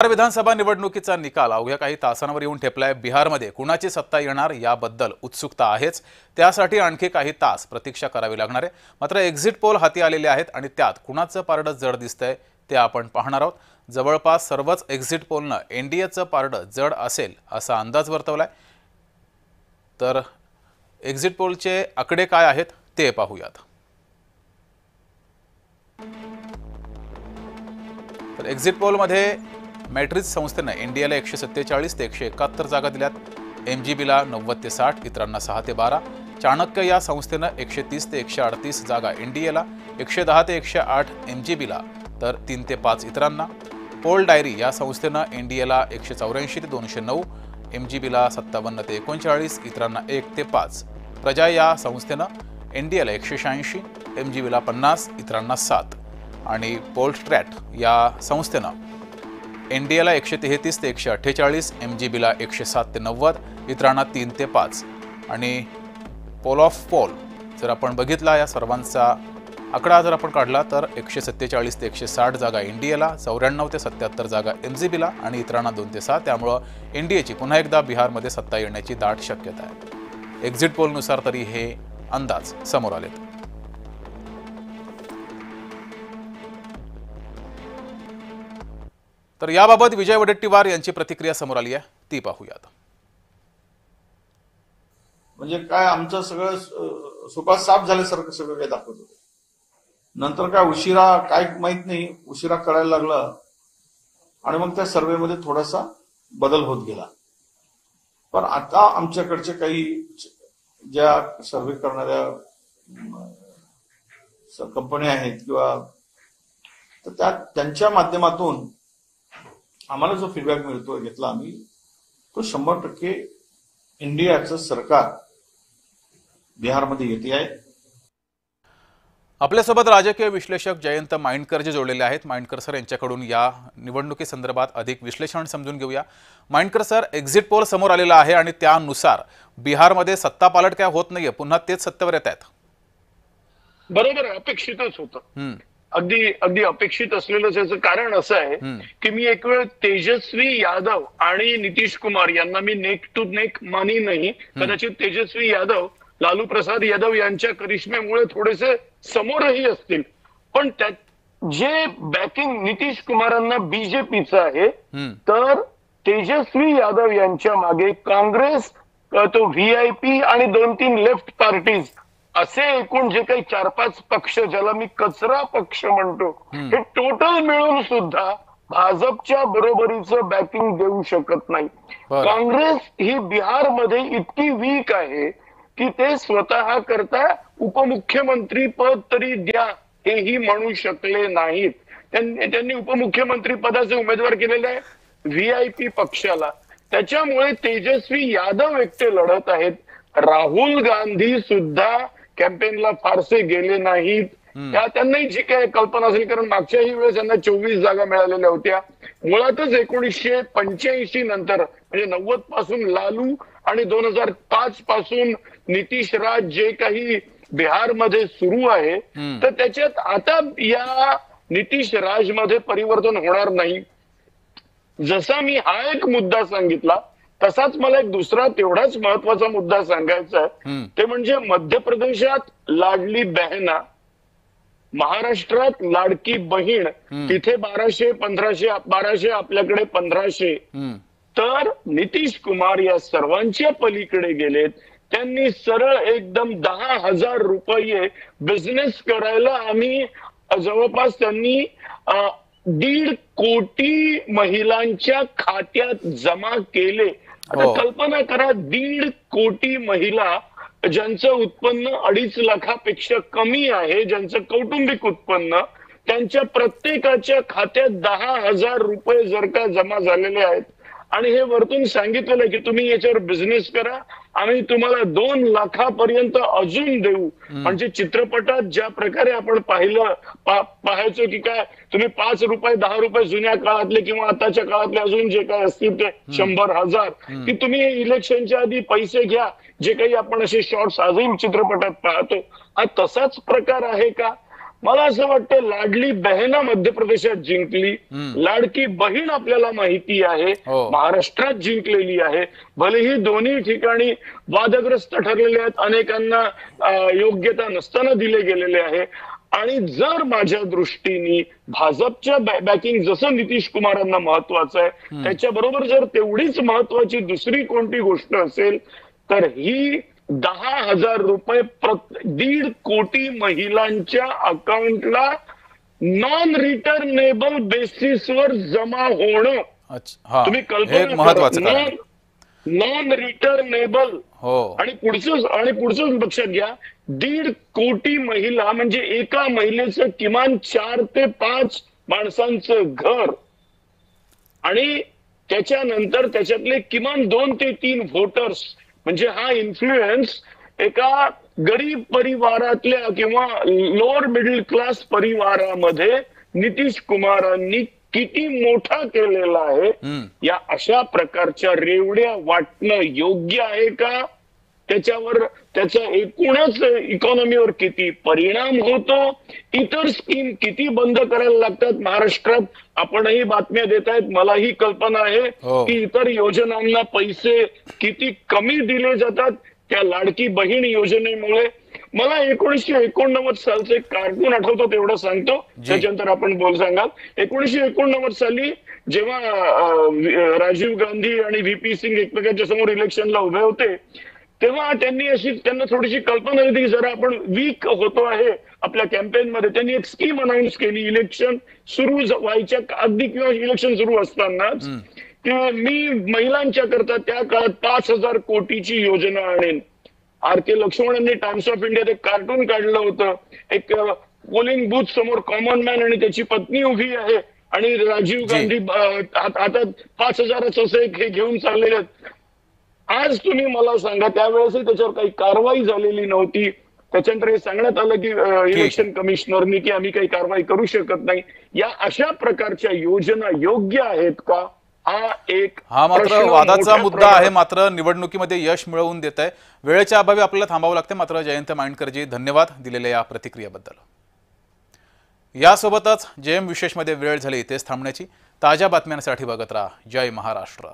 बिहार विधानसभा निवडणुकीचा निकाल अवघ्या काही तासांवर येऊन ठेपलाय। बिहारमध्ये कुणाची सत्ता येणार याबद्दल उत्सुकता आहेच। त्यासाठी आणखी काही तास प्रतीक्षा करावी लागणार आहे। मात्र एक्झिट पोल हाती आलेले आहेत आणि त्यात कुणाचं पारडं जड दिसतंय ते आपण पाहणार आहोत। जवळपास सर्वच एक्झिट पोलनं एनडीएचं पारडं जड असेल असा अंदाज वर्तवलाय। तर एक्झिट पोलचे आकडे काय आहेत ते पाहूयात। तर एक्झिट पोलमध्ये मॅट्रिक्स संस्थेने एनडीएला 147 ते 171 जागा दिल्यात। एमजीबीला 90 ते 60, इतरांना 6 ते 12। चाणक्य या संस्थेनं 130 ते 138 जागा एनडीएला, 110 ते 108 एमजीबीला, तर 3 ते 5 इतरांना। पोल डायरी या संस्थेनं एनडीएला 184 ते 209, एमजीबीला 57 ते 39, इतरांना 1 ते 5। प्रजा या संस्थेनं एनडीएला 186, एमजीबीला 50, इतरांना 7। आणि पोलस्ट्रॅट या संस्थेनं एनडीएला 133 ते 148, एमजीबीला 107 ते 90, इतरांना 3 ते 5। आणि पोल ऑफ पोल जर आपण बघितला या सर्वांचा आकडा जर आपण काढला तर 147 ते 160 जागा एनडीएला, 94 ते 77 जागा एमजीबीला आणि इतरांना 2 ते 6। त्यामुळे एनडीएची पुन्हा एकदा बिहारमध्ये सत्ता येण्याची दाट शक्यता आहे। एक्झिट पोलनुसार तरी हे अंदाज समोर आलेत। तर याबाबत विजय वडेट्टीवार यांची प्रतिक्रिया समोर आली आहे, ती पाहूयात। म्हणजे काय आमचं सगळं सुपात साफ झाल्यासारखं सगळं काही दाखवत होतं। नंतर काय उशिरा काय माहित नाही, उशिरा कळायला लागलं आणि मग त्या सर्वेमध्ये थोडासा बदल होत गेला। पण आता आमच्याकडचे काही ज्या सर्वे करणाऱ्या कंपन्या आहेत किंवा तर त्यांच्या माध्यमातून आम्हाला जो फीडबॅक मिळतो घेतला आम्ही तो 100% इंडियाचं सरकार बिहारमध्ये येते आहे। आपल्यासोबत राजकीय विश्लेषक जयंत माइंडकर जे जोडलेले आहेत। माइंडकर सर यांच्याकडून या निवडणुकीसंदर्भात अधिक विश्लेषण समजून घेऊया। माइंडकर सर, एक्झिट पोल समोर आलेला आहे आणि त्यानुसार बिहारमध्ये सत्ता पालट काय होत नाहीये, पुन्हा तेच सत्तेवर येत आहेत। बरोबर, अपेक्षितच होतं। अगदी अपेक्षित असलेलं त्याचं कारण असं आहे की मी एक वेळ तेजस्वी यादव आणि नितीश कुमार यांना मी नेक टू नेक मानी नाही, कदाचित तेजस्वी यादव लालू प्रसाद यादव यांच्या करिश्म्यामुळे थोडेसे समोरही असतील, पण त्यात जे बॅकिंग नितीश कुमारांना बीजेपीचं आहे तर तेजस्वी यादव यांच्या मागे काँग्रेस, तो व्हीआयपी आणि 2-3 लेफ्ट पार्टीज असे एकूण जे काही 4-5 पक्ष ज्याला मी कचरा पक्ष म्हणतो हे टोटल मिळून सुद्धा भाजपच्या बरोबरीचं बॅकिंग देऊ शकत नाही। काँग्रेस ही बिहारमध्ये इतकी वीक आहे की ते स्वतः करता उपमुख्यमंत्री पद तरी द्या हेही म्हणू शकले नाहीत। त्यांनी उपमुख्यमंत्री पदाचे उमेदवार केलेले आहे व्हीआयपी पक्षाला। त्याच्यामुळे तेजस्वी यादव एकटे लढत आहेत। राहुल गांधी सुद्धा कॅम्पेनला फारसे गेले नाहीत। त्यांनाही जी काय कल्पना असेल, कारण मागच्याही वेळेस त्यांना 24 जागा मिळालेल्या होत्या। मुळातच 1985 नंतर म्हणजे 90 पासून लालू आणि 2005 पासून नितीश राज जे काही बिहारमध्ये सुरू आहे तर त्याच्यात आता या नितीश राज मध्ये परिवर्तन होणार नाही। जसा मी हा एक मुद्दा सांगितला तसाच मला एक दुसरा तेवढाच महत्वाचा मुद्दा सांगायचा आहे, ते म्हणजे मध्य प्रदेशात लाडली बहना, महाराष्ट्रात लाडकी बहीण, तिथे 1200 आपल्याकडे 1500। तर नितीश कुमार या सर्वांच्या पलीकडे गेलेत। त्यांनी सरळ एकदम 10,000 रुपये बिझनेस करायला आम्ही जवळपास त्यांनी 1.5 कोटी महिलांच्या खात्यात जमा केले। आता कल्पना करा, 1.5 कोटी महिला ज्यांचं उत्पन्न 2.5 लाखापेक्षा कमी आहे, ज्यांचं कौटुंबिक उत्पन्न, त्यांच्या प्रत्येकाच्या खात्यात 10,000 रुपये जर का जमा झालेले आहेत आणि हे वरतून सांगितलेलं की तुम्ही याच्यावर बिझनेस करा, आम्ही तुम्हाला 2 लाखापर्यंत अजून देऊ। म्हणजे चित्रपटात ज्या प्रकारे आपण पाहायचो की काय तुम्ही 5 रुपये 10 रुपये जुन्या काळातले किंवा आताच्या काळातले अजून जे काय असतील ते 100,000 की तुम्ही इलेक्शनच्या आधी पैसे घ्या, जे काही आपण असे शॉर्ट्स आजही चित्रपटात पाहतो, हा तसाच प्रकार आहे का? मला असं वाटतं लाडली बहिणा मध्य प्रदेशात जिंकली, लाडकी बहीण आपल्याला माहिती आहे महाराष्ट्रात जिंकलेली आहे. भलेही दोन्ही ठिकाणी वादग्रस्त ठरलेले आहेत, अनेकांना योग्यता नसताना दिले गेलेले आहे. आणि जर माझ्या दृष्टीने भाजपच्या बॅकिंग जसं नितीश कुमारांना महत्वाचं आहे त्याच्याबरोबर जर तेवढीच महत्वाची दुसरी कोणती गोष्ट असेल तर ही 10,000 रुपये 1.5 कोटी महिलांच्या अकाउंटला नॉन रिटर्नेबल बेसिसवर जमा होणं. तुम्ही कल्पना करा, नॉन रिटर्नेबल. आणि पुढचं लक्षात घ्या, 1.5 कोटी महिला म्हणजे एका महिलेचं किमान 4 ते 5 माणसांचं घर, आणि त्याच्यानंतर त्याच्यातले किमान 2 ते 3 व्होटर्स. म्हणजे हा इन्फ्लुएन्स एका गरीब परिवारातल्या किंवा लोअर मिडल क्लास परिवारामध्ये नितीश कुमारांनी किती मोठा केलेला आहे. या अशा प्रकारच्या रेवड्या वाटणं योग्य आहे का? त्याच्यावर त्याचा एकूणच इकॉनॉमीवर किती परिणाम होतो, इतर स्कीम किती बंद करायला लागतात महाराष्ट्रात. आपणही बातम्या देत आहेत, मलाही कल्पना आहे की इतर योजनांना पैसे किती कमी दिले जातात त्या लाडकी बहीण योजनेमुळे. मला 1989 सालचं एक कार्टून आठवतो, तेवढं सांगतो, त्याच्यानंतर आपण बोल सांगाल. 1989 साली जेव्हा राजीव गांधी आणि व्हीपी सिंग एकमेकांच्या समोर इलेक्शनला उभे होते तेव्हा त्यांना थोडीशी कल्पना होती की जरा आपण वीक होतो आहे आपल्या कॅम्पेनमध्ये. त्यांनी एक स्कीम अनाऊन्स केली इलेक्शन सुरू व्हायच्या अगदी किंवा इलेक्शन सुरू असतानाच, की मी महिलांच्या करता त्या काळात 5,000 कोटीची योजना आणेन. आर.के. लक्ष्मण यांनी टाइम्स ऑफ इंडियात एक कार्टून काढलं होतं, एक पोलिंग बूथ समोर कॉमन मॅन आणि त्याची पत्नी उभी आहे आणि राजीव गांधी हातात 5,000च असं एक हे घेऊन चाललेले आहेत. आज तुम्ही मला सांगा, त्यावेळेसही त्याच्यावर काही कारवाई झालेली नव्हती. त्याच्यानंतर हे सांगण्यात आलं की इलेक्शन कमिशनरनी की आम्ही काही कारवाई करू शकत नाही. या अशा प्रकारच्या योजना योग्य आहेत का? हा मात्र वादाचा मुद्दा आहे. मात्र निवडणुकीमध्ये यश मिळवून देत आहे. वेळेच्या अभावी आपल्याला थांबावं लागते. मात्र जयंत माइंडकरजी धन्यवाद दिलेल्या या प्रतिक्रियेबद्दल. यासोबतच जेएम विशेषमध्ये वेळ झाली तेच थांबण्याची. ताज्या बातम्यांसाठी बघत राहा जय महाराष्ट्र.